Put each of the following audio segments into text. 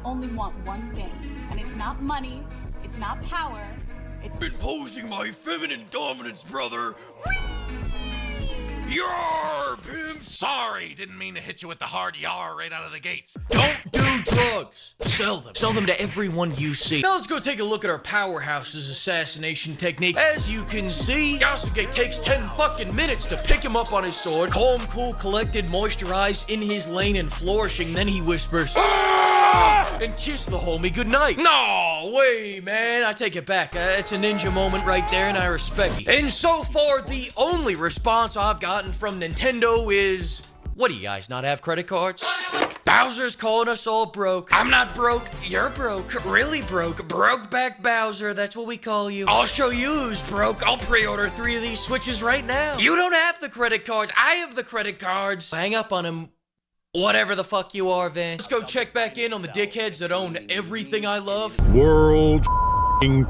only want one thing, and it's not money, it's not power, it's imposing my feminine dominance, brother. Yar, pimp! Sorry, didn't mean to hit you with the hard yar right out of the gates. Don't do drugs. Sell them. Sell them to everyone you see. Now let's go take a look at our powerhouse's assassination technique. As you can see, Yasuke takes 10 fucking minutes to pick him up on his sword. Calm, cool, collected, moisturized, in his lane and flourishing. Then he whispers, "Ah!" and kiss the homie goodnight. No way, man. I take it back. It's a ninja moment right there, and I respect it. And so far, the only response I've gotten from Nintendo is, what do you guys not have credit cards? Bowser's calling us all broke. I'm not broke. You're broke. Really broke. Broke back Bowser. That's what we call you. I'll show you who's broke. I'll pre-order 3 of these Switches right now. You don't have the credit cards. I have the credit cards. Hang up on him. Whatever the fuck you are, Van. Let's go check back in on the dickheads that own everything I love. World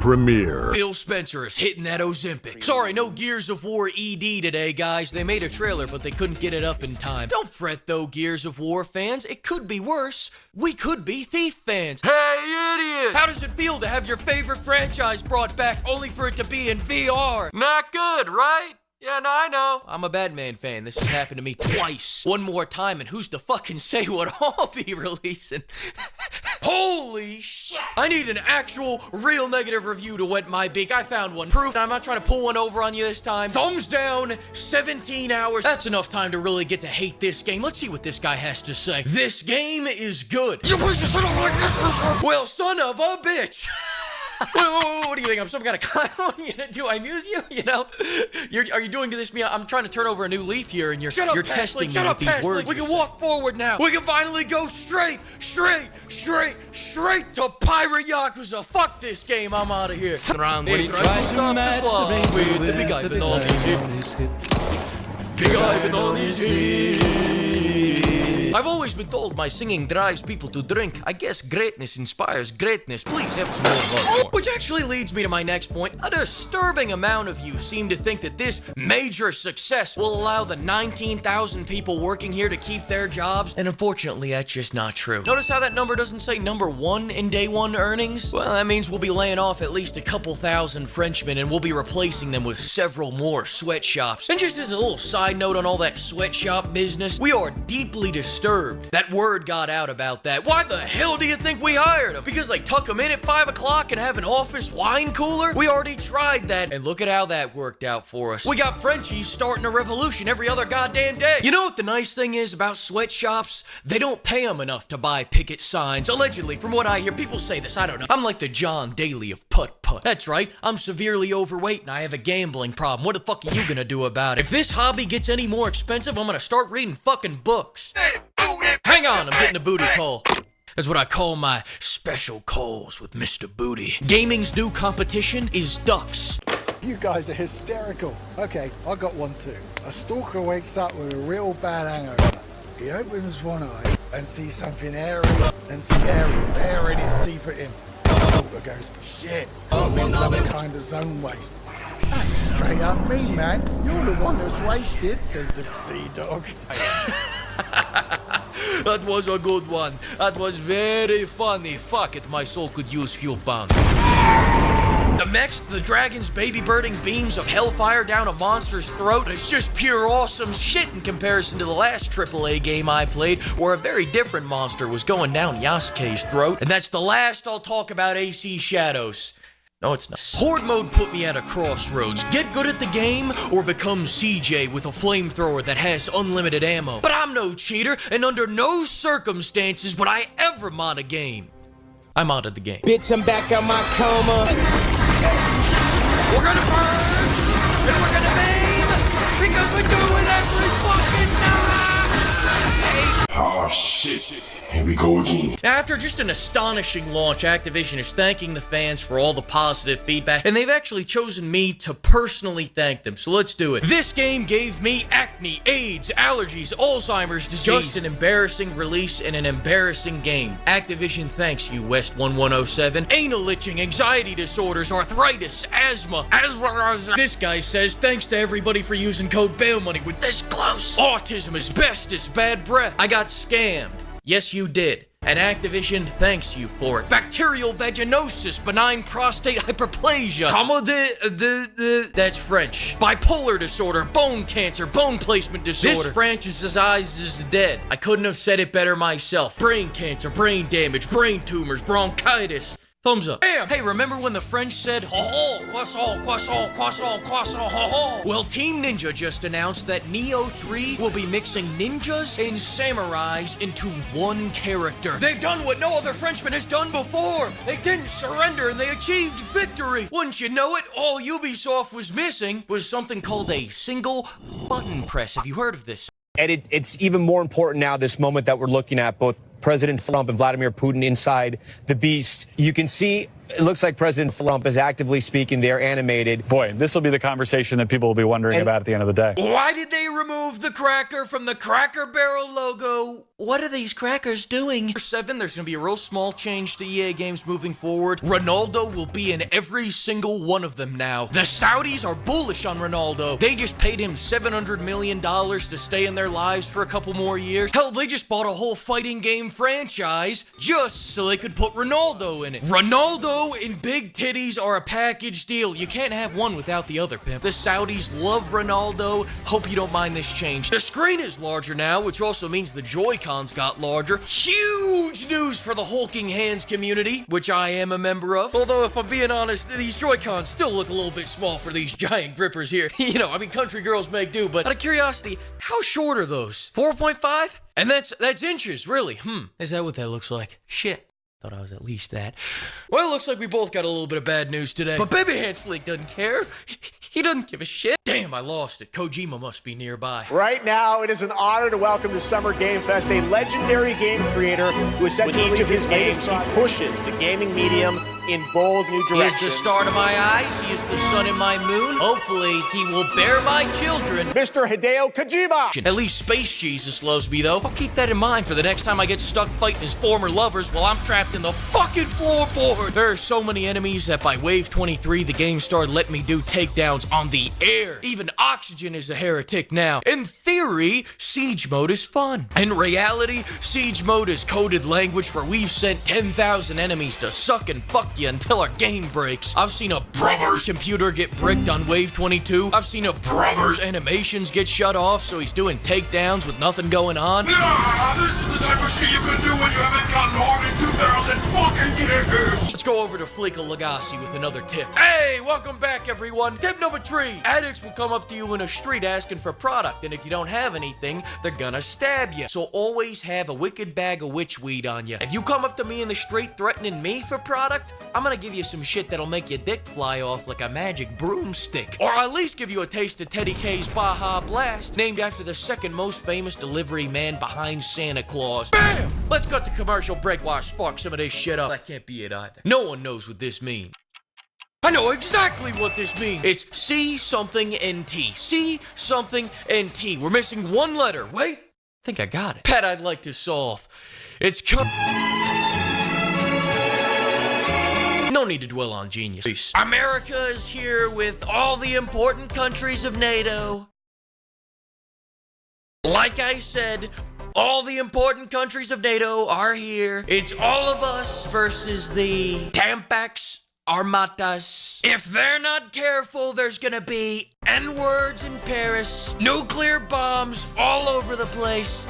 premiere. Phil Spencer is hitting that Ozempic. Sorry, no Gears of War ED today, guys. They made a trailer, but they couldn't get it up in time. Don't fret, though, Gears of War fans. It could be worse. We could be Thief fans. Hey, idiot! How does it feel to have your favorite franchise brought back only for it to be in VR? Not good, right? Yeah, no, I know. I'm a Batman fan. This has happened to me twice. One more time, and who's to fucking say what I'll be releasing? Holy shit! I need an actual, real negative review to wet my beak. I found one. Proof. I'm not trying to pull one over on you this time. Thumbs down, 17 hours. That's enough time to really get to hate this game. Let's see what this guy has to say. This game is good. You piece of son of a... Well, son of a bitch. What do you think? I'm some kind of clown? Do I amuse you? You know? Are you doing this to me? I'm trying to turn over a new leaf here, and you're testing me with these words. We can walk forward now. We can finally go straight to Pirate Yakuza. Fuck this game. I'm out of here. Around the stop the slum with the big Ivan on his hip. Big Ivan on his hip. I've always been told my singing drives people to drink. I guess greatness inspires greatness. Please have some more. Which actually leads me to my next point. A disturbing amount of you seem to think that this major success will allow the 19,000 people working here to keep their jobs, and unfortunately, that's just not true. Notice how that number doesn't say number 1 in day 1 earnings? Well, that means we'll be laying off at least a couple thousand Frenchmen, and we'll be replacing them with several more sweatshops. And just as a little side note on all that sweatshop business, we are deeply disturbed that word got out about that. Why the hell do you think we hired them? Because they tuck them in at 5 o'clock and have an office wine cooler? We already tried that, and look at how that worked out for us. We got Frenchies starting a revolution every other goddamn day. You know what the nice thing is about sweatshops? They don't pay them enough to buy picket signs. Allegedly, from what I hear, people say this, I don't know. I'm like the John Daly of putt-putt. That's right, I'm severely overweight and I have a gambling problem. What the fuck are you gonna do about it? If this hobby gets any more expensive, I'm gonna start reading fucking books. Hang on, I'm getting a booty call. That's what I call my special calls with Mr. Booty. Gaming's new competition is ducks. You guys are hysterical. Okay, I got one too. A stalker wakes up with a real bad hangover. He opens one eye and sees something hairy and scary baring its teeth at him. The stalker goes, shit, I'm in some kind of zone waste. That's straight up me, man. You're the one that's wasted, says the sea dog. That was a good one. That was very funny. Fuck it, my soul could use few pounds. The mechs, the dragons, baby birding beams of hellfire down a monster's throat. It's just pure awesome shit in comparison to the last AAA game I played, where a very different monster was going down Yasuke's throat. And that's the last I'll talk about AC Shadows. No, it's not. Horde mode put me at a crossroads. Get good at the game, or become CJ with a flamethrower that has unlimited ammo. But I'm no cheater, and under no circumstances would I ever mod a game. I modded the game. Bitch, I'm back out my coma. We're gonna purge, and we're gonna maim, because we're doing every fucking night! Oh shit, here we go again. After just an astonishing launch, Activision is thanking the fans for all the positive feedback, and they've actually chosen me to personally thank them, so let's do it. This game gave me acne, AIDS, allergies, Alzheimer's disease. Just an embarrassing release and an embarrassing game. Activision thanks you, West1107. Anal itching, anxiety disorders, arthritis, asthma. This guy says, thanks to everybody for using code BAILMONEY with this close. Autism, asbestos, bad breath. I got scammed. Yes, you did. And Activision thanks you for it. Bacterial vaginosis, benign prostate hyperplasia, that's French. Bipolar disorder, bone cancer, bone placement disorder. This franchise is dead. I couldn't have said it better myself. Brain cancer, brain damage, brain tumors, bronchitis. Thumbs up. Bam! Hey, remember when the French said, ho-ho, croissant, croissant, croissant, croissant, ho-ho? Well, Team Ninja just announced that Neo 3 will be mixing ninjas and samurais into one character. They've done what no other Frenchman has done before. They didn't surrender and they achieved victory. Wouldn't you know it, all Ubisoft was missing was something called a single button press. Have you heard of this? And it's even more important now, this moment that we're looking at, both President Trump and Vladimir Putin inside the beast. You can see, it looks like President Trump is actively speaking. They're animated. Boy, this will be the conversation that people will be wondering about at the end of the day. Why did they remove the cracker from the Cracker Barrel logo? What are these crackers doing? 7, there's going to be a real small change to EA games moving forward. Ronaldo will be in every single one of them now. The Saudis are bullish on Ronaldo. They just paid him $700 million to stay in their lives for a couple more years. Hell, they just bought a whole fighting game franchise just so they could put Ronaldo in it. Ronaldo and big titties are a package deal. You can't have one without the other, pimp. The Saudis love Ronaldo. Hope you don't mind this change. The screen is larger now, which also means the Joy-Cons got larger. Huge news for the hulking hands community, which I am a member of. Although, if I'm being honest, these Joy-Cons still look a little bit small for these giant grippers here. You know, I mean, country girls make do, but out of curiosity, how short are those? 4.5? And that's inches, really. Is that what that looks like? Shit. Thought I was at least that. Well, it looks like we both got a little bit of bad news today. But Baby Hands Fleek doesn't care. He doesn't give a shit. Damn, I lost it. Kojima must be nearby. Right now, it is an honor to welcome to Summer Game Fest a legendary game creator who is set to release his games. He pushes the gaming medium in bold new directions. He is the star to my eyes. He is the sun in my moon. Hopefully, he will bear my children. Mr. Hideo Kojima! At least Space Jesus loves me, though. I'll keep that in mind for the next time I get stuck fighting his former lovers while I'm trapped in the fucking floorboard. There are so many enemies that by Wave 23, the game started letting me do takedowns on the air. Even Oxygen is a heretic now. In theory, Siege Mode is fun. In reality, Siege Mode is coded language where we've sent 10,000 enemies to suck and fuck you until our game breaks. I've seen a brother's computer get bricked on Wave 22. I've seen a brother's animations get shut off so he's doing takedowns with nothing going on. Nah, this is the type of shit you can do when you haven't gotten hard in 2,000 fucking years. Let's go over to Fleekazoid with another tip. Hey, welcome back, everyone. Tip number 3. Addicts will come up to you in a street asking for product, and if you don't have anything, they're gonna stab you. So always have a wicked bag of witchweed on you. If you come up to me in the street threatening me for product, I'm gonna give you some shit that'll make your dick fly off like a magic broomstick. Or I'll at least give you a taste of Teddy K's Baja Blast, named after the second most famous delivery man behind Santa Claus. Bam! Let's cut to commercial break while I spark some of this shit up. That can't be it either. No one knows what this means. I know exactly what this means. It's C something and T. C something and T. We're missing one letter. Wait. I think I got it. Pet I'd like to solve. It's no need to dwell on genius. Peace. America is here with all the important countries of NATO. Like I said, all the important countries of NATO are here. It's all of us versus the Tampax Armatas. If they're not careful, there's gonna be N-words in Paris, nuclear bombs all over the place.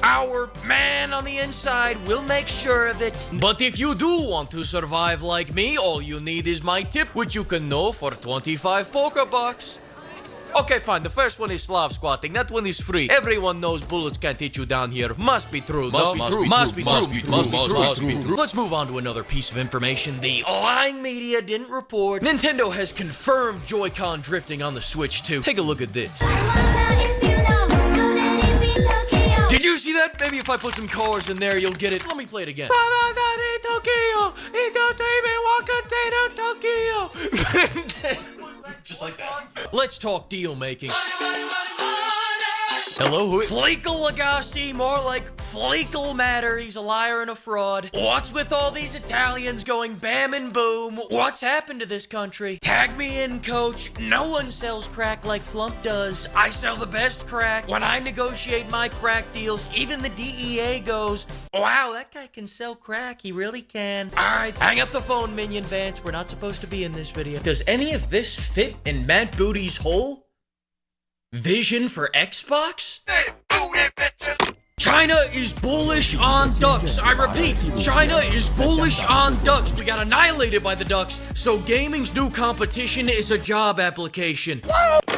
Our man on the inside will make sure of it. But if you do want to survive like me, all you need is my tip, which you can know for 25 Pokebucks. Okay, fine. The first one is Slav squatting. That one is free. Everyone knows bullets can't hit you down here. Must be true. Must be true. Let's move on to another piece of information the lying media didn't report. Nintendo has confirmed Joy-Con drifting on the Switch 2. Take a look at this. Did you see that? Maybe if I put some cars in there, you'll get it. Let me play it again. Just like that. Let's talk deal making. Hello, who? Fleekal Lagasse, more like Fleekal Matter. He's a liar and a fraud. What's with all these Italians going bam and boom? What's happened to this country? Tag me in, coach. No one sells crack like Flump does. I sell the best crack. When I negotiate my crack deals, even the DEA goes, wow, that guy can sell crack. He really can. All right, hang up the phone, Minion Vance. We're not supposed to be in this video. Does any of this fit in Matt Booty's whole vision for Xbox? China is bullish on ducks. I repeat, China is bullish on ducks. We got annihilated by the ducks, so gaming's new competition is a job application.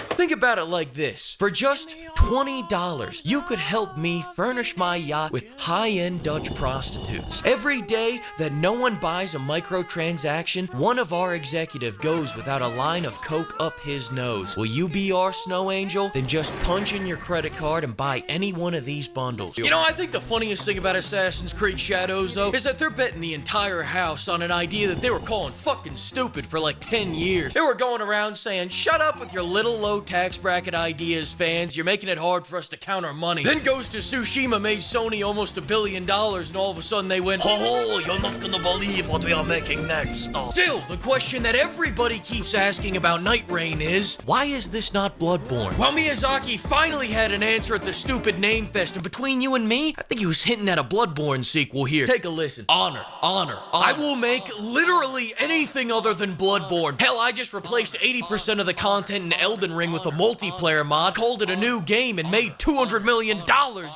Think about it like this. For just $20, you could help me furnish my yacht with high-end Dutch prostitutes. Every day that no one buys a microtransaction, one of our executive goes without a line of coke up his nose. Will you be our snow angel? Then just punch in your credit card and buy any one of these bundles. You know, I think the funniest thing about Assassin's Creed Shadows, though, is that they're betting the entire house on an idea that they were calling fucking stupid for like 10 years. They were going around saying, shut up with your little low tax bracket ideas, fans. You're making it hard for us to count our money. Then Ghost of Tsushima made Sony almost $1 billion, and all of a sudden they went, oh, you're not gonna believe what we are making next. Still, the question that everybody keeps asking about Night Rain is, why is this not Bloodborne? Well, Miyazaki finally had an answer at the stupid name fest, and between you and me, I think he was hinting at a Bloodborne sequel here. Take a listen. Honor. I will make literally anything other than Bloodborne. Hell, I just replaced 80% of the content in Elden Ring with a multiplayer mod, called it a new game, and made $200 million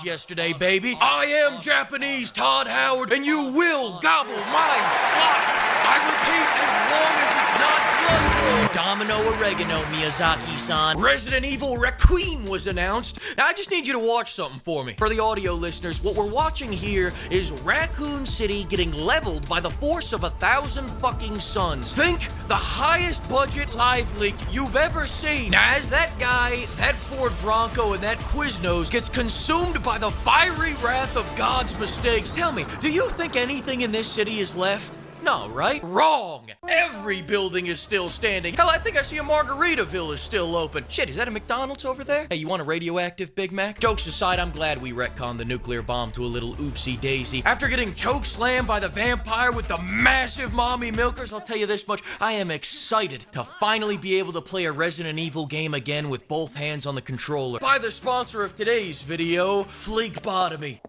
yesterday, baby. I am Japanese Todd Howard, and you will gobble my slot. I repeat, as long as it's not Bloodborne. Domino Oregano, Miyazaki-san. Resident Evil Requiem was announced. Now, I just need you to watch something for me. For the audio listeners, what we're watching here is Raccoon City getting leveled by the force of 1,000 fucking suns. Think the highest budget live leak you've ever seen. Now, as that guy, that Ford Bronco, and that Quiznos gets consumed by the fiery wrath of God's mistakes, tell me, do you think anything in this city is left? No, right? Wrong! Every building is still standing. Hell, I think I see a Margaritaville is still open. Shit, is that a McDonald's over there? Hey, you want a radioactive Big Mac? Jokes aside, I'm glad we retconned the nuclear bomb to a little oopsie daisy. After getting chokeslammed by the vampire with the massive mommy milkers, I'll tell you this much, I am excited to finally be able to play a Resident Evil game again with both hands on the controller. By the sponsor of today's video, Fleekbotomy.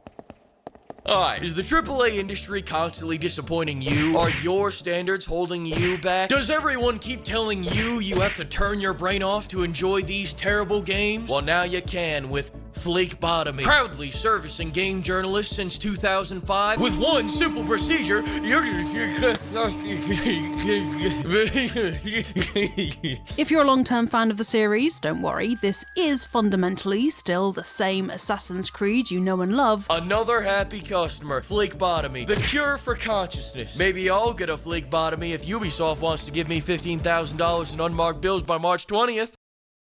Alright, is the AAA industry constantly disappointing you? Are your standards holding you back? Does everyone keep telling you you have to turn your brain off to enjoy these terrible games? Well, now you can with Fleekbotomy. Proudly servicing game journalists since 2005 with one simple procedure. If you're a long-term fan of the series, don't worry, this is fundamentally still the same Assassin's Creed you know and love. Another happy customer, Fleekbotomy, the cure for consciousness. Maybe I'll get a Fleekbotomy if Ubisoft wants to give me $15,000 in unmarked bills by March 20th.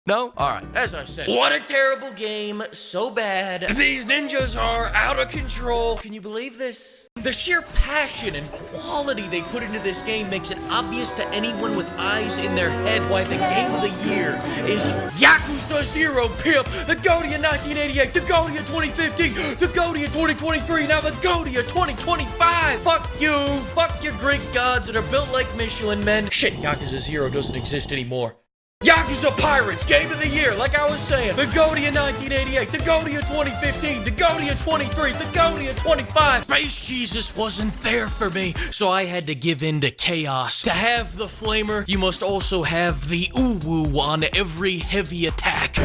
No? Alright, as I said, what a terrible game, so bad. These ninjas are out of control. Can you believe this? The sheer passion and quality they put into this game makes it obvious to anyone with eyes in their head why the game of the year is Yakuza 0, pimp, the GOTY of 1988, the GOTY of 2015, the GOTY of 2023, now the GOTY of 2025. Fuck you Greek gods that are built like Michelin men. Shit, Yakuza 0 doesn't exist anymore. Yakuza Pirates, Game of the Year, like I was saying. The GOTY of 1988, the GOTY of 2015, the GOTY of 23, the GOTY of 25. Space Jesus wasn't there for me, so I had to give in to chaos. To have the flamer, you must also have the uwu on every heavy attack.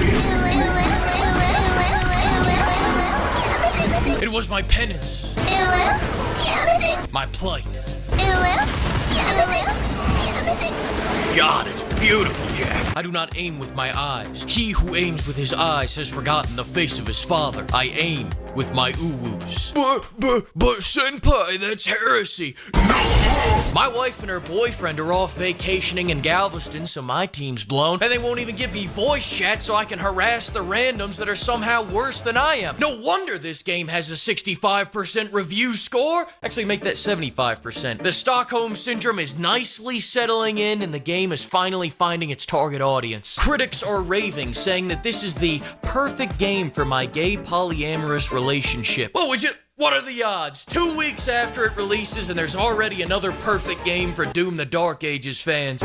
It was my penance. My plight. God, it's beautiful, Jack. I do not aim with my eyes. He who aims with his eyes has forgotten the face of his father. I aim with my uwus. But senpai, that's heresy. My wife and her boyfriend are off vacationing in Galveston, so my team's blown, and they won't even give me voice chat so I can harass the randoms that are somehow worse than I am. No wonder this game has a 65% review score. Actually, make that 75%. The Stockholm Syndrome is nicely settling in, and the game is finally finding its target audience. Critics are raving, saying that this is the perfect game for my gay polyamorous relationship. Well, what are the odds? 2 weeks after it releases and there's already another perfect game for Doom the Dark Ages fans.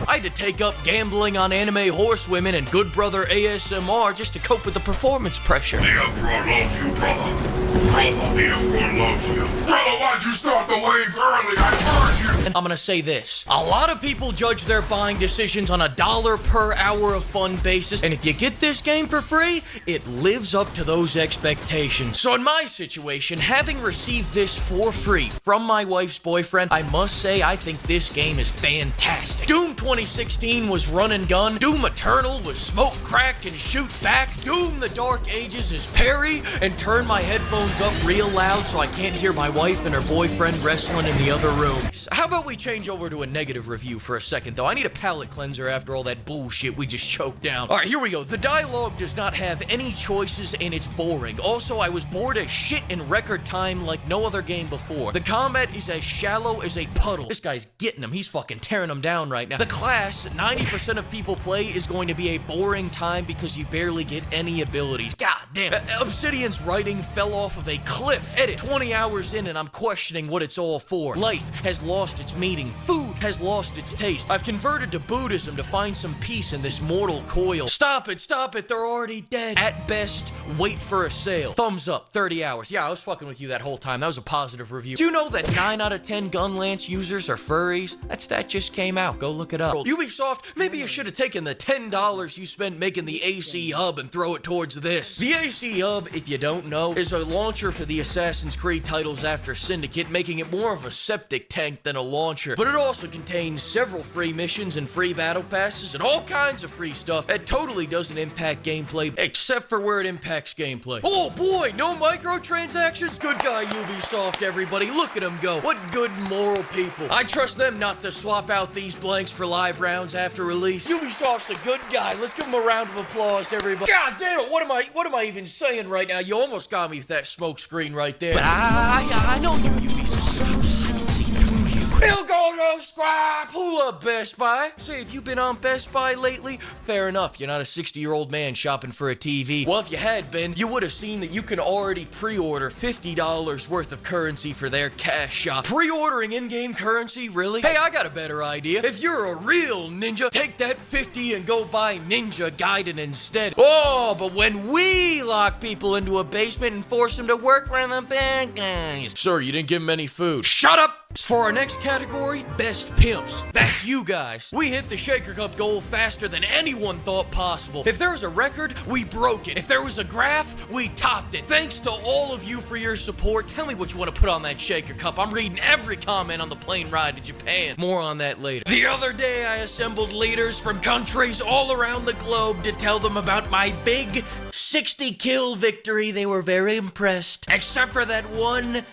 I had to take up gambling on anime horsewomen and Good Brother ASMR just to cope with the performance pressure. The Emperor loves you, brother. Brother, the Emperor loves you. Brother, why'd you start the wave early? I heard you. And I'm gonna say this. A lot of people judge their buying decisions on a $1 per hour of fun basis, and if you get this game for free, it lives up to those expectations. So in my situation, having received this for free from my wife's boyfriend, I must say I think this game is fantastic. Doom 2016 was run and gun. Doom Eternal was smoke, crack, and shoot back. Doom the Dark Ages is parry and turn my headphones up real loud so I can't hear my wife and her boyfriend wrestling in the other room. How about we change over to a negative review for a second, though? I need a palate cleanser after all that bullshit we just choked down. All right, here we go. The dialogue does not have any choices and it's boring. Also, I was bored as shit in record time like no other game before. The combat is as shallow as a puddle. This guy's getting him. He's fucking tearing him down right now. The class 90% of people play is going to be a boring time because you barely get any abilities. God damn. Obsidian's writing fell off of a cliff. Edit 20 hours in and I'm questioning what it's all for. Life has lost its meaning. Food has lost its taste. I've converted to Buddhism to find some peace in this mortal coil. Stop it, they're already dead. At best, wait for a sale. Thumbs up, 30 hours. Yeah, I was fucking with you that whole time. That was a positive review. Do you know that 9 out of 10 Gunlance users are furries? That stat just came out. Go look it up. Ubisoft, maybe you should have taken the $10 you spent making the AC Hub and throw it towards this. The AC Hub, if you don't know, is a launcher for the Assassin's Creed titles after Syndicate, making it more of a septic tank than a launcher. But it also contains several free missions and free battle passes and all kinds of free stuff that totally doesn't impact gameplay, except for where it impacts gameplay. Oh boy, no microtransactions? Good guy Ubisoft, everybody. Look at them go. What good moral people. I trust them not to swap out these blanks for live rounds after release. Ubisoft's a good guy. Let's give him a round of applause, everybody. God damn it, what am I even saying right now? You almost got me with that smoke screen right there. But I know you, Ubisoft. I can see through you. We'll go to Scrap. Pull up Best Buy. Say, have you been on Best Buy lately? Fair enough, you're not a 60-year-old man shopping for a TV. Well, if you had been, you would have seen that you can already pre-order $50 worth of currency for their cash shop. Pre-ordering in-game currency, really? Hey, I got a better idea. If you're a real ninja, take that 50 and go buy Ninja Gaiden instead. Oh, but when we lock people into a basement and force them to work around the bad guys. Sir, you didn't give them any food. Shut up! For our next category, Best Pimps. That's you guys. We hit the Shaker Cup goal faster than anyone thought possible. If there was a record, we broke it. If there was a graph, we topped it. Thanks to all of you for your support. Tell me what you want to put on that Shaker Cup. I'm reading every comment on the plane ride to Japan. More on that later. The other day, I assembled leaders from countries all around the globe to tell them about my big 60-kill victory. They were very impressed. Except for that one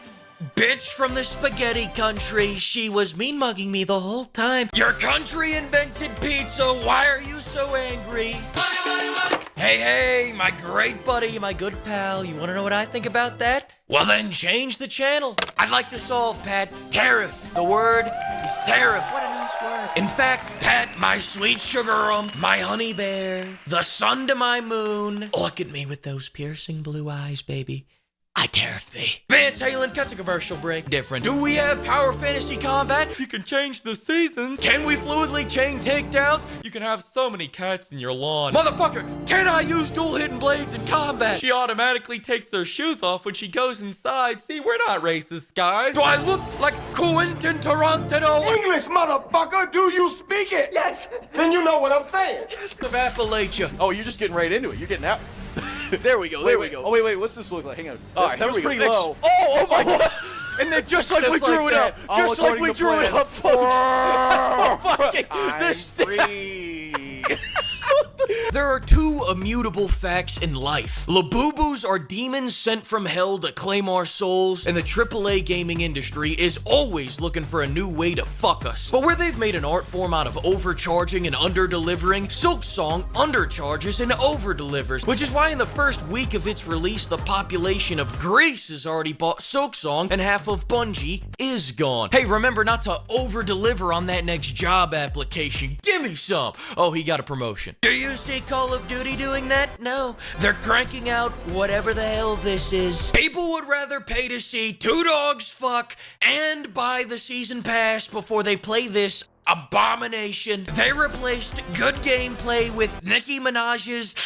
bitch from the spaghetti country. She was mean-mugging me the whole time. Your country invented pizza. Why are you so angry? Hey, my great buddy, my good pal. You want to know what I think about that? Well, then change the channel. I'd like to solve, Pat. Tariff. The word is tariff. What a nice word. In fact, Pat, my sweet sugar my honey bear, the sun to my moon. Look at me with those piercing blue eyes, baby. I tariff thee. Vance Halen, cut to commercial break. Different. Do we have Power Fantasy Combat? You can change the seasons. Can we fluidly chain takedowns? You can have so many cats in your lawn. Motherfucker, can I use dual hidden blades in combat? She automatically takes their shoes off when she goes inside. See, we're not racist, guys. Do I look like Quentin Tarantino? English, motherfucker! Do you speak it? Yes! Then you know what I'm saying. Yes. Of Appalachia. Oh, you're just getting right into it. You're getting out. There we go. There we go. Oh, wait. What's this look like? Hang on. All right, that was pretty low. Oh my God. And then just like we drew it up. Just like we drew it up, folks. Fucking I'm free. There are two immutable facts in life. Labubus are demons sent from hell to claim our souls, and the AAA gaming industry is always looking for a new way to fuck us. But where they've made an art form out of overcharging and under-delivering, Silksong undercharges and over-delivers, which is why in the first week of its release, the population of Greece has already bought Silksong, and half of Bungie is gone. Hey, remember not to over-deliver on that next job application. Give me some. Oh, he got a promotion. Do you see Call of Duty doing that? No. They're cranking out whatever the hell this is. People would rather pay to see two dogs fuck and buy the season pass before they play this abomination. They replaced good gameplay with Nicki Minaj's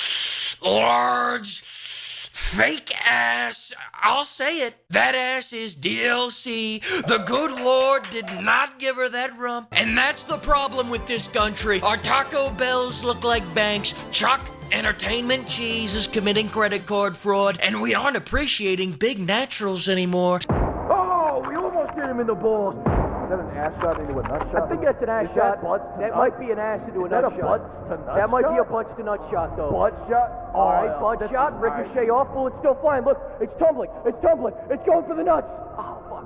large fake ass. I'll say it. That ass is DLC. The good Lord did not give her that rump. And that's the problem with this country. Our Taco Bells look like banks. Chuck Entertainment Cheese is committing credit card fraud. And we aren't appreciating big naturals anymore. Oh, we almost hit him in the balls. Is that an ass shot into a nut shot? I think that's an ass shot. That might be an ass into a nut shot. That might be a butts to nut shot, though. Butt shot? All right, butt shot. Ricochet off. Bullet's still flying. Look, it's tumbling. It's tumbling. It's going for the nuts. Oh, fuck.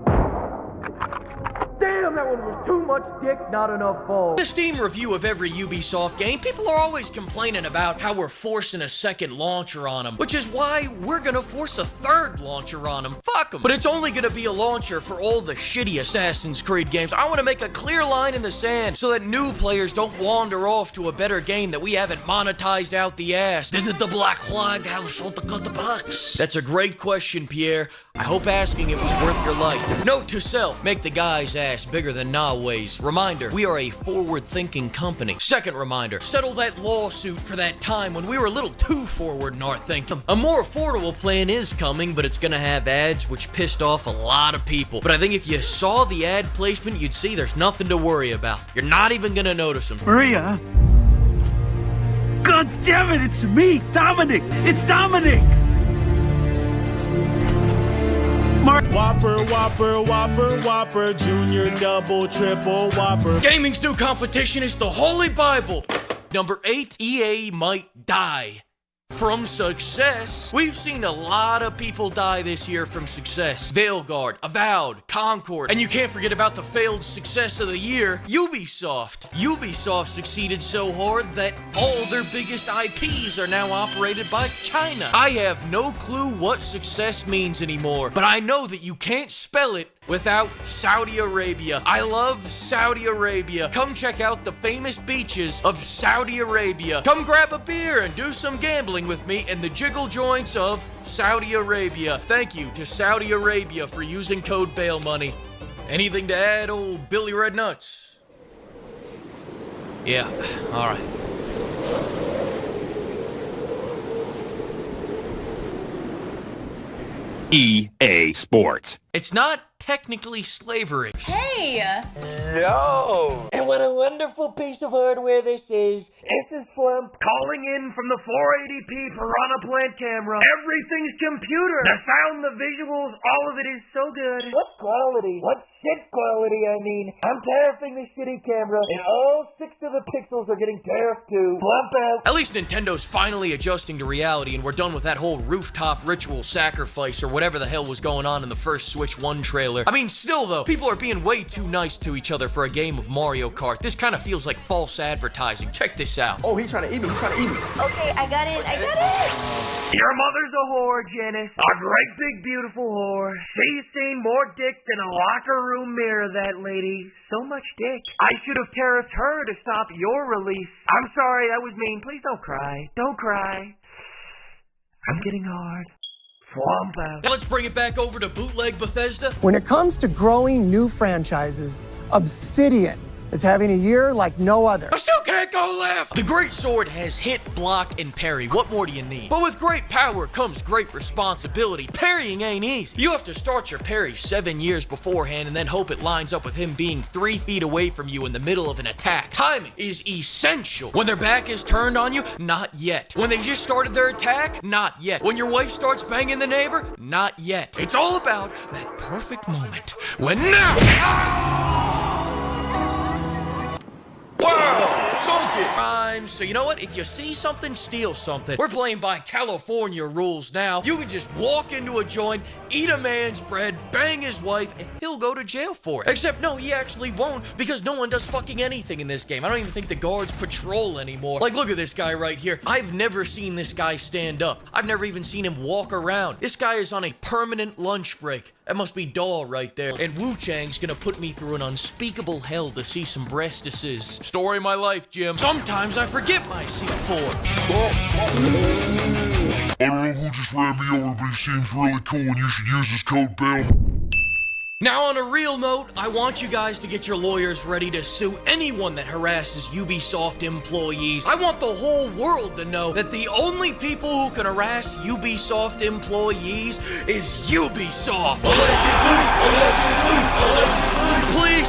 Damn, that one was too much dick, not enough balls. In the Steam review of every Ubisoft game, people are always complaining about how we're forcing a second launcher on them, which is why we're gonna force a third launcher on them. Fuck them. But it's only gonna be a launcher for all the shitty Assassin's Creed games. I want to make a clear line in the sand so that new players don't wander off to a better game that we haven't monetized out the ass. Didn't the Black Flag have sold the bucks? That's a great question, Pierre. I hope asking it was worth your life. Note to self, make the guy's ass bigger than Nawe's. Reminder, we are a forward-thinking company. Second reminder, settle that lawsuit for that time when we were a little too forward in our thinking. A more affordable plan is coming, but it's gonna have ads, which pissed off a lot of people. But I think if you saw the ad placement, you'd see there's nothing to worry about. You're not even gonna notice them. Maria? God damn it, it's me, Dominic! It's Dominic! Whopper, Whopper, Whopper, Whopper, Junior, Double, Triple, Whopper. Gaming's new competition is the Holy Bible. Number 8, EA might die from success. We've seen a lot of people die this year from success. Veilguard, Avowed, Concord, and you can't forget about the failed success of the year, Ubisoft. Ubisoft succeeded so hard that all their biggest IPs are now operated by China. I have no clue what success means anymore, but I know that you can't spell it without Saudi Arabia. I love Saudi Arabia. Come check out the famous beaches of Saudi Arabia. Come grab a beer and do some gambling with me in the jiggle joints of Saudi Arabia. Thank you to Saudi Arabia for using code bail money. Anything to add, old Billy Red Nuts? Yeah, all right. EA Sports. It's not technically slavery. Hey! No! And what a wonderful piece of hardware this is. This is Flump calling in from the 480p Piranha Plant camera. Everything's computer. The sound, the visuals, all of it is so good. What quality? What shit quality, I mean. I'm tariffing the shitty camera, and all 6 of the pixels are getting tariffed too. Flump out. At least Nintendo's finally adjusting to reality, and we're done with that whole rooftop ritual sacrifice or whatever the hell was going on in the first Switch 1 trailer. I mean, still though, people are being way too nice to each other for a game of Mario Kart. This kind of feels like false advertising. Check this out. Oh, he's trying to eat me. He's trying to eat me. Okay, I got it. Your mother's a whore, Janice. A great big beautiful whore. She's seen more dick than a locker room mirror, that lady. So much dick. I should have tariffed her to stop your release. I'm sorry, that was mean. Please don't cry. Don't cry. I'm getting hard. Swamp out. Now let's bring it back over to Bootleg Bethesda. When it comes to growing new franchises, Obsidian is having a year like no other. I still can't go left! The Great Sword has hit, block, and parry. What more do you need? But with great power comes great responsibility. Parrying ain't easy. You have to start your parry 7 years beforehand and then hope it lines up with him being 3 feet away from you in the middle of an attack. Timing is essential. When their back is turned on you, not yet. When they just started their attack, not yet. When your wife starts banging the neighbor, not yet. It's all about that perfect moment. When now... Whoa! sunk it. So you know what? If you see something, steal something. We're playing by California rules now. You can just walk into a joint, eat a man's bread, bang his wife, and he'll go to jail for it. Except, no, he actually won't, because no one does fucking anything in this game. I don't even think the guards patrol anymore. Like, look at this guy right here. I've never seen this guy stand up. I've never even seen him walk around. This guy is on a permanent lunch break. That must be Daw right there. And Wu Chang's gonna put me through an unspeakable hell to see some breastises. Story of my life, Jim. Sometimes I forget my C4. I don't know who just ran me over, but he seems really cool and you should use his code BAIL. Now, on a real note, I want you guys to get your lawyers ready to sue anyone that harasses Ubisoft employees. I want the whole world to know that the only people who can harass Ubisoft employees is Ubisoft. Allegedly.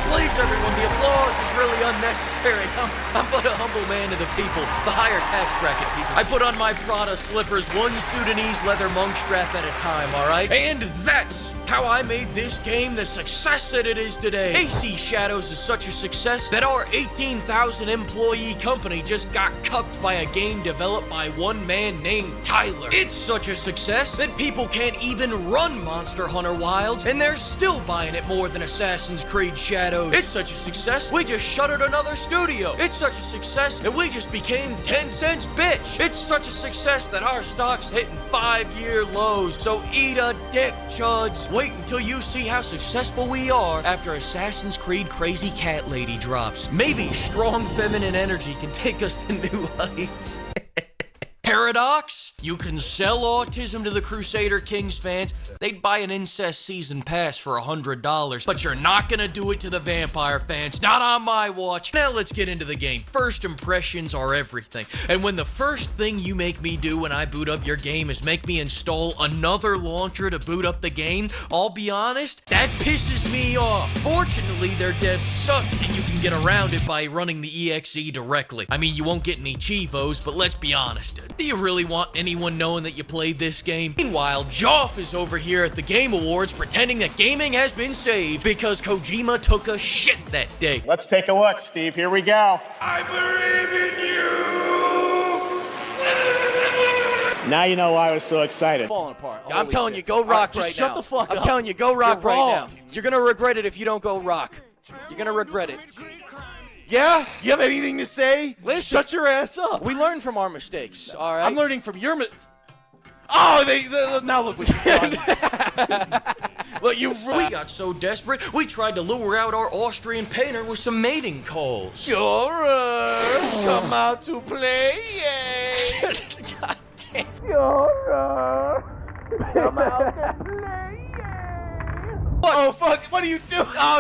Please, everyone, the applause is really unnecessary. I'm but a humble man to the people, the higher tax bracket people. I put on my Prada slippers, one Sudanese leather monk strap at a time, all right? And that's how I made this game the success that it is today. AC Shadows is such a success that our 18,000 employee company just got cucked by a game developed by one man named Tyler. It's such a success that people can't even run Monster Hunter Wilds, and they're still buying it more than Assassin's Creed Shadows. It's such a success, we just shuttered another studio. It's such a success that we just became 10 cents bitch. It's such a success that our stock's hitting 5-year lows. So eat a dick, chuds. Wait until you see how successful we are after Assassin's Creed Crazy Cat Lady drops. Maybe strong feminine energy can take us to new heights. Paradox? You can sell autism to the Crusader Kings fans. They'd buy an incest season pass for $100, but you're not gonna do it to the vampire fans. Not on my watch. Now let's get into the game. First impressions are everything. And when the first thing you make me do when I boot up your game is make me install another launcher to boot up the game, I'll be honest, that pisses me off. Fortunately, their devs suck, and you can get around it by running the EXE directly. I mean, you won't get any Chivos, but let's be honest. Do you really want anyone knowing that you played this game? Meanwhile, Joff is over here at the Game Awards pretending that gaming has been saved because Kojima took a shit that day. Let's take a look, Steve. Here we go. I believe in you! Now you know why I was so excited. Falling apart. I'm telling you, go rock right now. Shut the fuck up. I'm telling you, go rock right now. wrong. You're gonna regret it if you don't go rock. You're gonna regret it. Yeah? You have anything to say? Listen, shut your ass up. We learn from our mistakes, all right? I'm learning from your Oh, now look what you've done. Look, we got so desperate, we tried to lure out our Austrian painter with some mating calls. Führer, come out to play, yay. God damn. Führer, come out to play, yay. What? Oh, fuck, what are you doing? I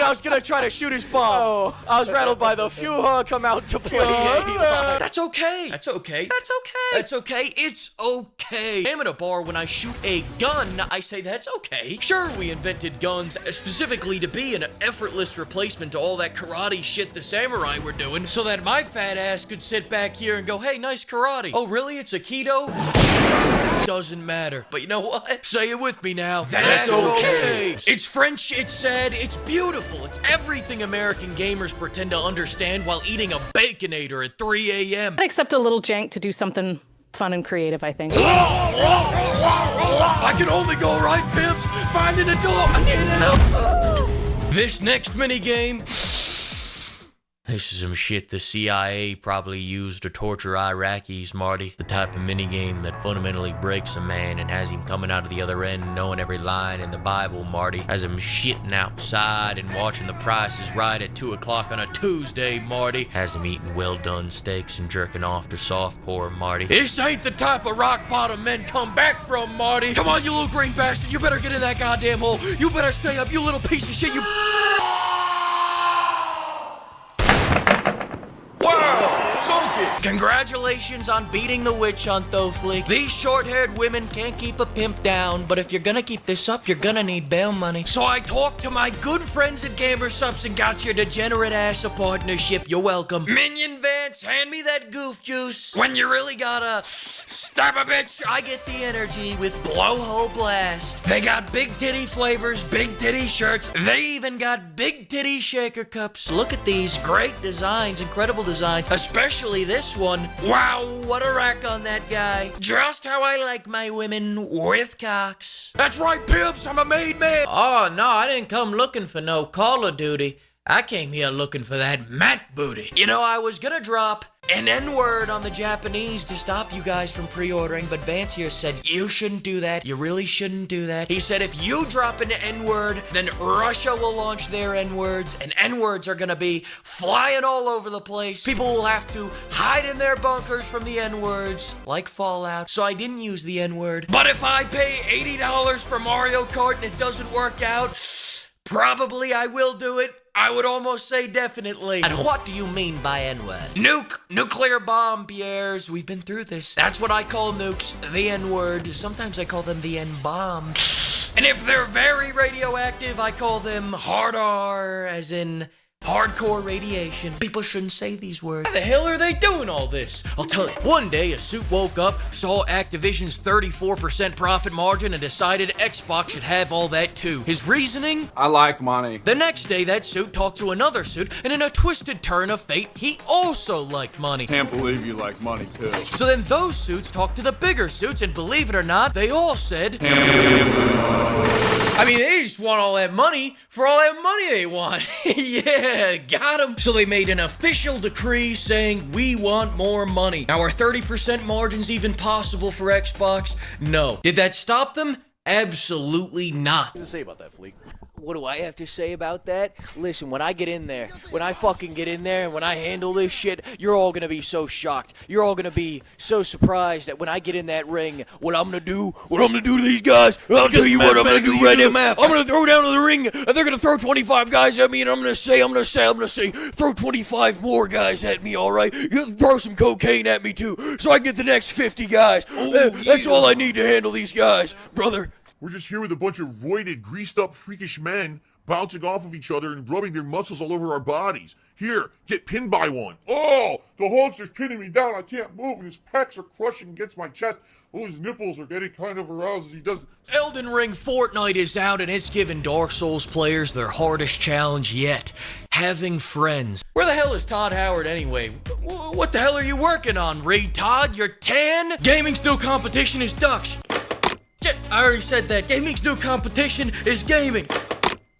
was gonna try to shoot his bomb. Oh. I was rattled by the Führer come out to play. That's okay. That's okay. That's okay. That's okay. It's okay. I'm at a bar when I shoot a gun, I say that's okay. Sure, we invented guns specifically to be an effortless replacement to all that karate shit the samurai were doing, so that my fat ass could sit back here and go, hey, nice karate. Oh, really? It's Aikido? Doesn't matter. But you know what? Say it with me now. That's okay. It's French, it's sad, it's beautiful. It's everything American gamers pretend to understand while eating a Baconator at 3 a.m. I'd accept a little jank to do something fun and creative, I think. I can only go right, pimps. Finding a door. I need help. This next minigame. This is some shit the CIA probably used to torture Iraqis, Marty. The type of minigame that fundamentally breaks a man and has him coming out of the other end knowing every line in the Bible, Marty. Has him shitting outside and watching The Price is Right at 2 o'clock on a Tuesday, Marty. Has him eating well-done steaks and jerking off to softcore, Marty. This ain't the type of rock-bottom men come back from, Marty. Come on, you little green bastard. You better get in that goddamn hole. You better stay up, you little piece of shit. You... Wow, sunk it. Congratulations on beating the witch hunt, though, Fleek. These short-haired women can't keep a pimp down, but if you're gonna keep this up, you're gonna need bail money. So I talked to my good friends at GamerSupps and got your degenerate ass a partnership. You're welcome. Minion Vance, hand me that goof juice. When you really gotta stab a bitch, I get the energy with Blowhole Blast. They got big titty flavors, big titty shirts. They even got big titty shaker cups. Look at these great designs, incredible designs, especially this one. Wow, what a rack on that guy. Just how I like my women with cocks. That's right, pimps, I'm a made man. Oh, no, I didn't come looking for no Call of Duty. I came here looking for that Matt booty. You know, I was gonna drop an N-word on the Japanese to stop you guys from pre-ordering, but Vance here said, you shouldn't do that. You really shouldn't do that. He said, if you drop an N-word, then Russia will launch their N-words, and N-words are gonna be flying all over the place. People will have to hide in their bunkers from the N-words, like Fallout. So I didn't use the N-word. But if I pay $80 for Mario Kart and it doesn't work out, probably I will do it. I would almost say definitely. And what do you mean by N-word? Nuke, nuclear bomb, Pierres. We've been through this. That's what I call nukes, the N-word. Sometimes I call them the N-bomb. And if they're very radioactive, I call them hard R, as in hardcore radiation. People shouldn't say these words. How the hell are they doing all this? I'll tell you. One day, a suit woke up, saw Activision's 34% profit margin, and decided Xbox should have all that too. His reasoning? I like money. The next day, that suit talked to another suit, and in a twisted turn of fate, he also liked money. Can't believe you like money too. So then those suits talked to the bigger suits, and believe it or not, they all said, I mean, they just want all that money for all that money they want. Yeah, got them. So they made an official decree saying, we want more money. Now, are 30% margins even possible for Xbox? No. Did that stop them? Absolutely not. What does it say about that, Fleek? What do I have to say about that? Listen, when I get in there, when I fucking get in there and when I handle this shit, you're all gonna be so shocked. You're all gonna be so surprised that when I get in that ring, what I'm gonna do to these guys, I'll tell you what I'm gonna do right now. I'm gonna throw down to the ring, and they're gonna throw 25 guys at me, and I'm gonna say, throw 25 more guys at me, all right? You throw some cocaine at me too, so I get the next 50 guys. That's all I need to handle these guys, brother. We're just here with a bunch of roided, greased-up, freakish men bouncing off of each other and rubbing their muscles all over our bodies. Here, get pinned by one. Oh, the Hulkster's pinning me down. I can't move, and his pecs are crushing against my chest. Oh, his nipples are getting kind of aroused as he does. Elden Ring Fortnite is out, and it's giving Dark Souls players their hardest challenge yet. Having friends. Where the hell is Todd Howard anyway? What the hell are you working on, Reed Todd? You're tan? Gaming's new competition is ducks. I already said that. Gaming's new competition is gaming.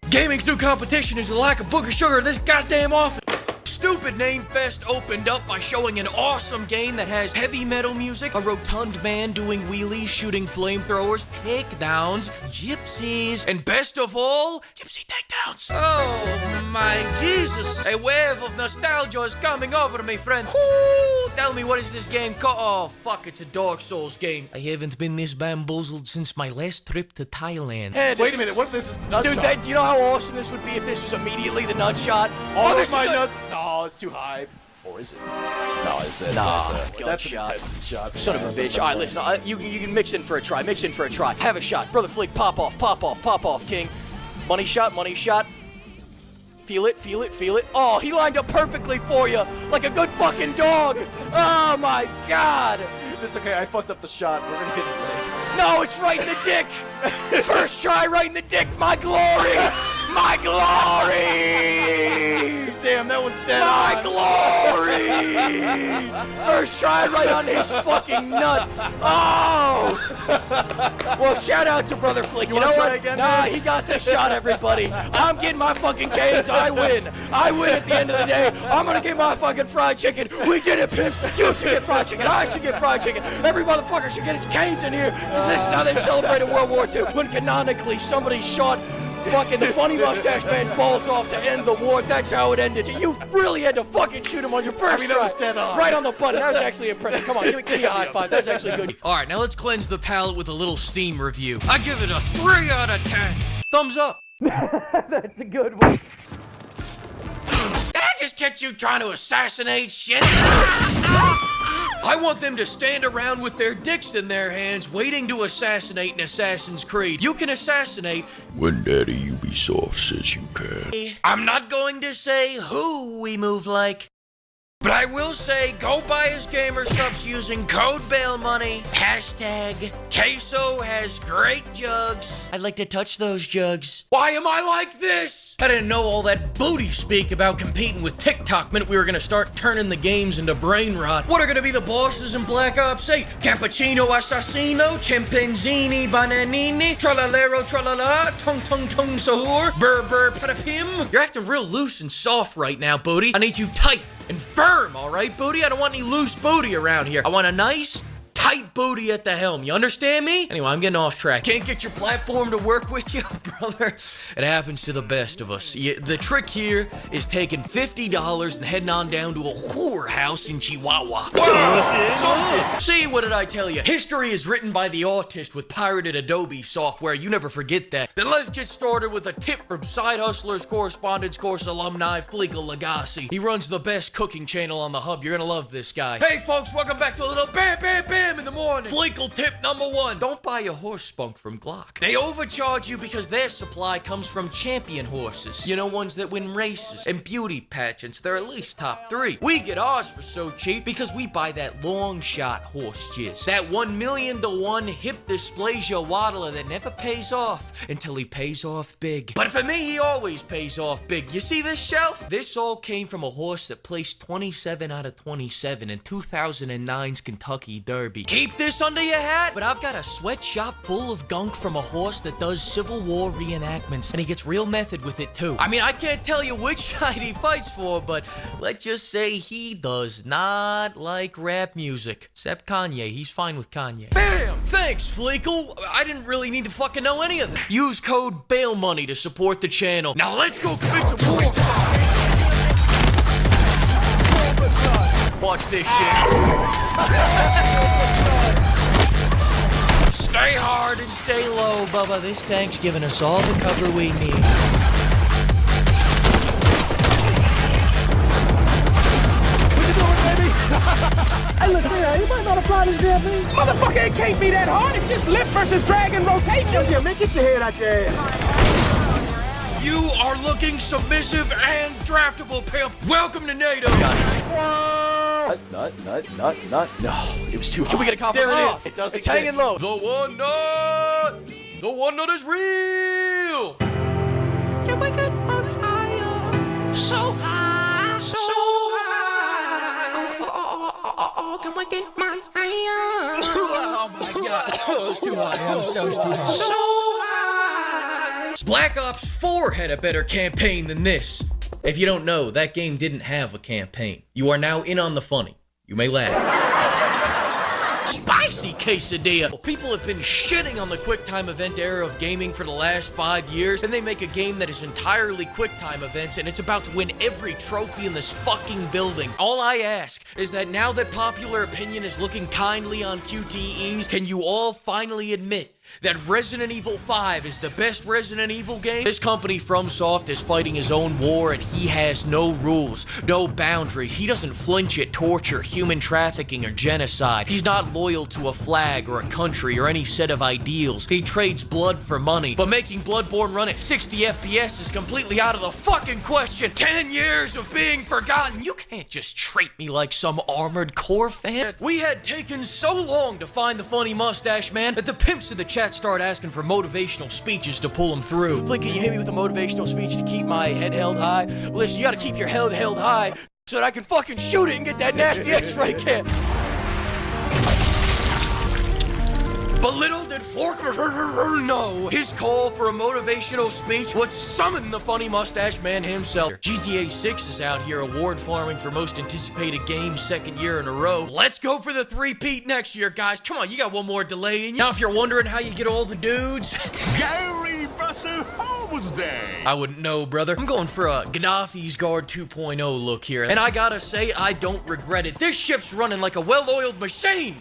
Gaming's new competition is the lack of booger sugar in this goddamn office. Stupid Name Fest opened up by showing an awesome game that has heavy metal music, a rotund man doing wheelies, shooting flamethrowers, takedowns, gypsies, and best of all, gypsy takedowns. Oh my Jesus! A wave of nostalgia is coming over me, friend. Woo! Tell me, what is this game called? Oh fuck, it's a Dark Souls game. I haven't been this bamboozled since my last trip to Thailand. Wait a minute, what if this is nut Dude, shot? you know how awesome this would be if this was immediately the nut shot? All of my nuts. No, it's too high. Or is it? No, that's a contested shot. Son of a bitch. All right, listen, you can mix in for a try. Mix in for a try. Have a shot. Brother Fleek, pop off, king. Money shot. Feel it. Oh, he lined up perfectly for you, like a good fucking dog. Oh my God. It's okay, I fucked up the shot. We're gonna hit his leg. No, it's right in the dick. First try, right in the dick. My glory. My glory. Damn, that was dead My on. glory. First try, right on his fucking nut. Oh. Well, shout out to Brother Fleek. You know what? Nah, he got the shot, everybody. I'm getting my fucking canes. I win at the end of the day. I'm gonna get my fucking fried chicken. We did it, pimps. You should get fried chicken. I should get fried chicken. Every motherfucker should get his canes in here, because this is how they celebrated World War II, when canonically somebody shot fucking the funny mustache man's balls off to end the war. That's how it ended. You really had to fucking shoot him on your first try. That was dead on. Right on the button. That was actually impressive. Come on, give me a high five. That's actually good. All right, now let's cleanse the palate with a little Steam review. I give it a 3 out of 10. Thumbs up. That's a good one. Did I just catch you trying to assassinate shit? I want them to stand around with their dicks in their hands, waiting to assassinate an Assassin's Creed. You can assassinate when Daddy Ubisoft says you can. I'm not going to say who we move like, but I will say go buy his gamer subs using code BAILMONEY. Hashtag Queso has great jugs. I'd like to touch those jugs. Why am I like this? I didn't know all that booty speak about competing with TikTok meant we were gonna start turning the games into brain rot. What are gonna be the bosses in Black Ops 8? Cappuccino Assassino, Chimpanzini Bananini, Tralalero Tralala, Tung Tung Tung Sahur, Burr Burr Patapim. You're acting real loose and soft right now, Booty. I need you tight and firm, all right, Booty? I don't want any loose booty around here. I want a nice, tight booty at the helm. You understand me? Anyway, I'm getting off track. Can't get your platform to work with you, brother? It happens to the best of us. The trick here is taking $50 and heading on down to a whorehouse in Chihuahua. See, what did I tell you? History is written by the autist with pirated Adobe software. You never forget that. Then let's get started with a tip from Side Hustlers Correspondence Course alumni Fleekazoid. He runs the best cooking channel on the hub. You're gonna love this guy. Hey, folks, welcome back to a little Bam Bam Bam in the morning. Fleekle tip number 1. Don't buy a horse spunk from Glock. They overcharge you because their supply comes from champion horses. You know, ones that win races and beauty pageants. They're at least top 3. We get ours for so cheap because we buy that long shot horse jizz. That 1,000,000 to 1 hip dysplasia waddler that never pays off until he pays off big. But for me, he always pays off big. You see this shelf? This all came from a horse that placed 27 out of 27 in 2009's Kentucky Derby. Keep this under your hat, but I've got a sweatshop full of gunk from a horse that does Civil War reenactments, and he gets real method with it too. I mean, I can't tell you which side he fights for, but let's just say he does not like rap music. Except Kanye, he's fine with Kanye. Bam! Thanks, Fleekle. I didn't really need to fucking know any of that. Use code BAILMONEY to support the channel. Now let's go commit some war. Watch this shit. Stay hard and stay low, Bubba. This tank's giving us all the cover we need. What you doing, baby? Hey, look here. You might not apply this damn thing. Motherfucker, it can't be that hard. It's just lift versus drag and rotation. Yeah, man, get your head out your ass. You are looking submissive and draftable, pimp. Welcome to NATO. Nut. No, it was too hard. Can we get a compliment? There it is. It does It's exist. hanging low. The one nut is real. Can we get much higher? So high, so high. Oh, can we get much higher? Oh my God, that was too high. That was too high. So high. Black Ops 4 had a better campaign than this. If you don't know, that game didn't have a campaign. You are now in on the funny. You may laugh. Spicy quesadilla. People have been shitting on the QuickTime event era of gaming for the last 5 years, and they make a game that is entirely QuickTime events, and it's about to win every trophy in this fucking building. All I ask is that now that popular opinion is looking kindly on QTEs, can you all finally admit that Resident Evil 5 is the best Resident Evil game? This company, FromSoft, is fighting his own war, and he has no rules, no boundaries. He doesn't flinch at torture, human trafficking, or genocide. He's not loyal to a flag or a country or any set of ideals. He trades blood for money. But making Bloodborne run at 60 FPS is completely out of the fucking question. 10 years of being forgotten. You can't just treat me like some Armored Core fan. We had taken so long to find the funny mustache man that the pimps in the chat start asking for motivational speeches to pull them through. Flick, can you hit me with a motivational speech to keep my head held high? Well, listen, you gotta keep your head held high so that I can fucking shoot it and get that nasty X-ray kit. But little did Forkner know, his call for a motivational speech would summon the funny mustache man himself. GTA 6 is out here award farming for most anticipated game 2nd year in a row. Let's go for the 3-peat next year, guys. Come on, you got one more delay in you. Now, if you're wondering how you get all the dudes, Gary Holmes Day. I wouldn't know, brother. I'm going for a Gaddafi's Guard 2.0 look here. And I gotta say, I don't regret it. This ship's running like a well-oiled machine.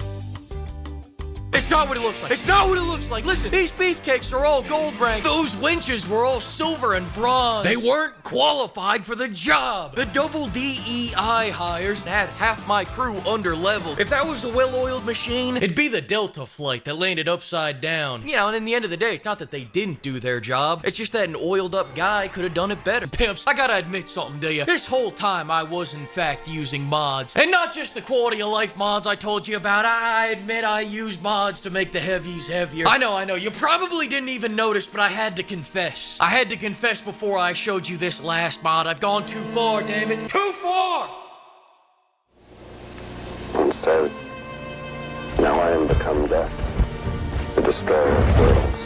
It's not what it looks like. It's not what it looks like. Listen, these beefcakes are all gold ranked. Those winches were all silver and bronze. They weren't qualified for the job. The double DEI hires had half my crew under level. If that was a well-oiled machine, it'd be the Delta flight that landed upside down. You know, and in the end of the day, it's not that they didn't do their job. It's just that an oiled up guy could have done it better. Pimps, I gotta admit something to you. This whole time I was in fact using mods. And not just the quality of life mods I told you about. I admit I used mods to make the heavies heavier. I know. You probably didn't even notice, but I had to confess. I had to confess before I showed you this last mod. I've gone too far, damn it. Too far! One says, now I am become death, the destroyer of worlds.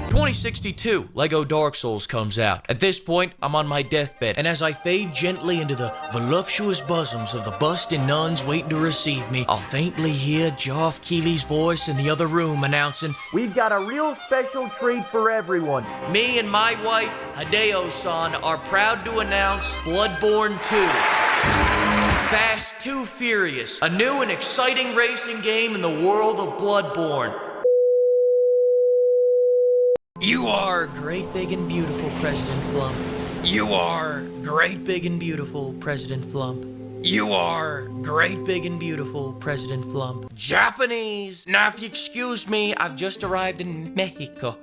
2062, LEGO Dark Souls comes out. At this point, I'm on my deathbed, and as I fade gently into the voluptuous bosoms of the busting nuns waiting to receive me, I'll faintly hear Geoff Keighley's voice in the other room announcing, "We've got a real special treat for everyone." Me and my wife, Hideo-san, are proud to announce Bloodborne 2. Fast 2 Furious, a new and exciting racing game in the world of Bloodborne. You are great, big, and beautiful, President Flump. You are great, big, and beautiful, President Flump. You are great, big, and beautiful, President Flump. Japanese! Now, if you excuse me, I've just arrived in Mexico.